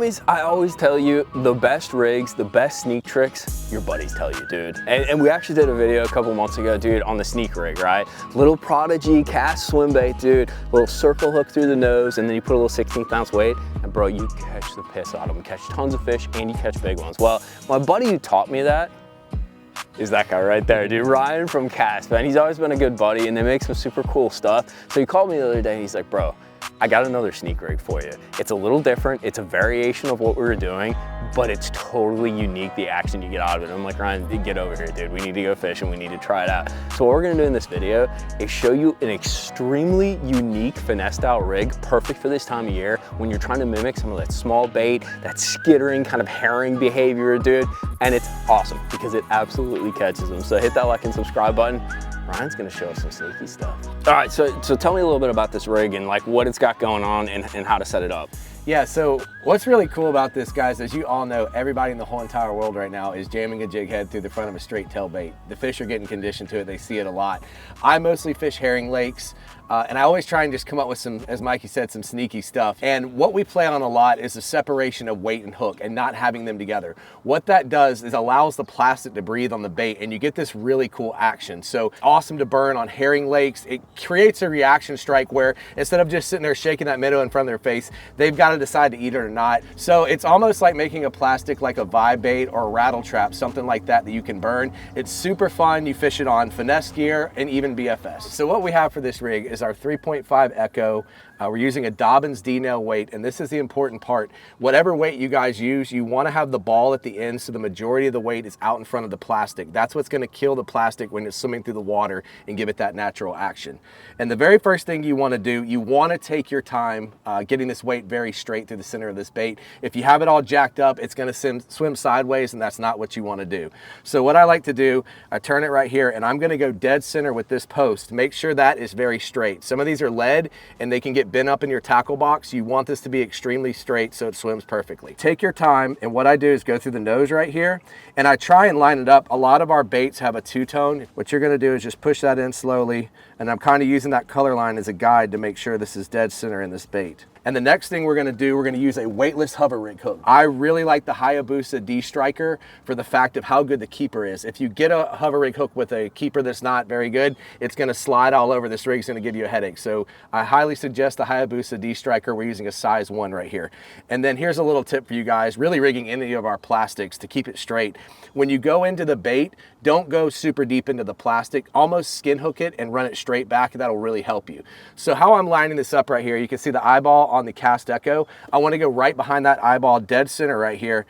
homies, I always tell you the best rigs, the best sneak tricks, your buddies tell you, dude. And we actually did a video a couple months ago, dude, on the sneak rig, right? Little Prodigy cast swim bait, dude. Little circle hook through the nose, and then you put a little 16th ounce weight, and bro, you catch the piss out of them. Catch tons of fish, and you catch big ones. Well, my buddy who taught me that is that guy right there, dude. Ryan from Cast, man. He's always been a good buddy, and they make some super cool stuff. So he called me the other day, and he's like, bro, I got another sneak rig for you. It's a little different. It's a variation of what we were doing, but it's totally unique, the action you get out of it. I'm like, Ryan, get over here, dude. We need to go fishing. We need to try it out. So what we're gonna do in this video is show you an extremely unique finesse style rig, perfect for this time of year when you're trying to mimic some of that small bait, that skittering kind of herring behavior, dude. And it's awesome because it absolutely catches them. So hit that like and subscribe button. Ryan's gonna show us some sneaky stuff. All right, so tell me a little bit about this rig and like what it's got going on and how to set it up. Yeah, so what's really cool about this, guys, as you all know, everybody in the whole entire world right now is jamming a jig head through the front of a straight tail bait. The fish are getting conditioned to it. They see it a lot. I mostly fish herring lakes, and I always try and just come up with some, as Mikey said, some sneaky stuff. And what we play on a lot is the separation of weight and hook and not having them together. What that does is allows the plastic to breathe on the bait, and you get this really cool action. So awesome to burn on herring lakes. It creates a reaction strike where instead of just sitting there shaking that minnow in front of their face, they've got to decide to eat it or not. So it's almost like making a plastic like a vibrate or a rattle trap, something like that you can burn. It's super fun. You fish it on finesse gear and even BFS. So what we have for this rig is our 3.5 Echo. We're using a Dobbins D-nail weight, and this is the important part. Whatever weight you guys use, you want to have the ball at the end so the majority of the weight is out in front of the plastic. That's what's going to kill the plastic when it's swimming through the water and give it that natural action. And the very first thing you want to do, you want to take your time getting this weight very straight through the center of this bait. If you have it all jacked up, it's going to swim sideways, and that's not what you want to do. So what I like to do, I turn it right here, and I'm going to go dead center with this post. Make sure that is very straight. Some of these are lead, and they can get bent up in your tackle box. You want this to be extremely straight so it swims perfectly. Take your time, and what I do is go through the nose right here, and I try and line it up. A lot of our baits have a two-tone. What you're going to do is just push that in slowly, and I'm kind of using that color line as a guide to make sure this is dead center in this bait. And the next thing we're gonna do, we're gonna use a weightless hover rig hook. I really like the Hayabusa D-Striker for the fact of how good the keeper is. If you get a hover rig hook with a keeper that's not very good, it's gonna slide all over. This rig's gonna give you a headache. So I highly suggest the Hayabusa D-Striker. We're using a size 1 right here. And then here's a little tip for you guys, really rigging any of our plastics to keep it straight. When you go into the bait, don't go super deep into the plastic. Almost skin hook it and run it straight back. That'll really help you. So how I'm lining this up right here, you can see the eyeball on the Cast Echo. I want to go right behind that eyeball, dead center right here.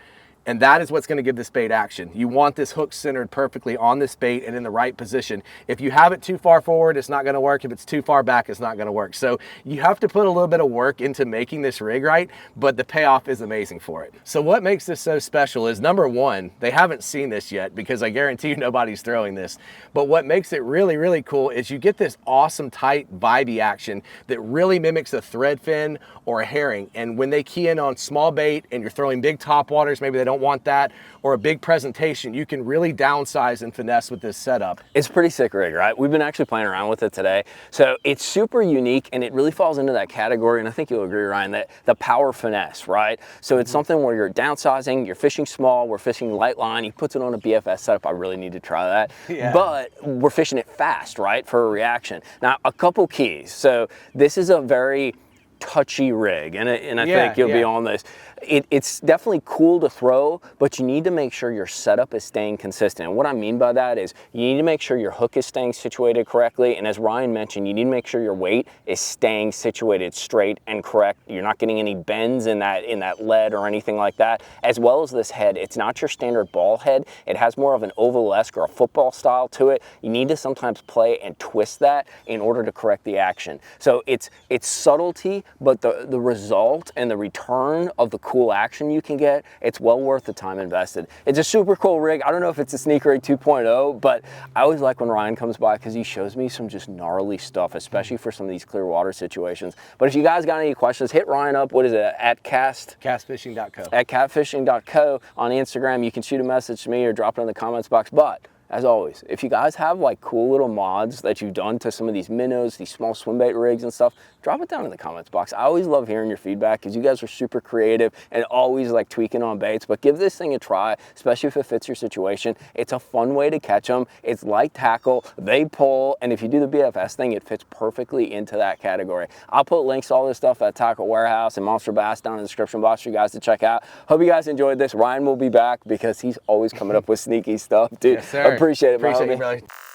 And that is what's going to give this bait action. You want this hook centered perfectly on this bait and in the right position. If you have it too far forward, it's not going to work. If it's too far back, it's not going to work. So you have to put a little bit of work into making this rig right, but the payoff is amazing for it. So what makes this so special is, number one, they haven't seen this yet because I guarantee you nobody's throwing this. But what makes it really, really cool is you get this awesome tight vibey action that really mimics a thread fin or a herring. And when they key in on small bait and you're throwing big top waters, maybe they don't want that, or a big presentation, you can really downsize and finesse with this setup. It's a pretty sick rig, right? We've been actually playing around with it today. So it's super unique, and it really falls into that category, and I think you'll agree, Ryan, that the power finesse, right? So it's something where you're downsizing, you're fishing small, we're fishing light line, he puts it on a BFS setup. I really need to try that. Yeah. But we're fishing it fast, right, for a reaction. Now, a couple keys. So this is a very touchy rig, and I think you'll be on this. It's definitely cool to throw, but you need to make sure your setup is staying consistent. And what I mean by that is you need to make sure your hook is staying situated correctly, and as Ryan mentioned, you need to make sure your weight is staying situated straight and correct. You're not getting any bends in that lead or anything like that. As well as this head, it's not your standard ball head. It has more of an oval-esque or a football style to it. You need to sometimes play and twist that in order to correct the action. So it's subtlety, but the result and the return of the cool action you can get, it's well worth the time invested. It's a super cool rig. I don't know if it's a sneak rig 2.0, but I always like when Ryan comes by because he shows me some just gnarly stuff, especially for some of these clear water situations. But if you guys got any questions, hit Ryan up. What is it? At castfishing.co. At catfishing.co on Instagram. You can shoot a message to me or drop it in the comments box. But as always, if you guys have like cool little mods that you've done to some of these minnows, these small swim bait rigs and stuff, drop it down in the comments box. I always love hearing your feedback because you guys are super creative and always like tweaking on baits. But give this thing a try, especially if it fits your situation. It's a fun way to catch them. It's like tackle, they pull, and if you do the BFS thing, it fits perfectly into that category. I'll put links to all this stuff at Tackle Warehouse and Monster Bass down in the description box for you guys to check out. Hope you guys enjoyed this. Ryan will be back because he's always coming up with sneaky stuff, dude. Yes, sir. Appreciate it, Appreciate my you, homie. brother.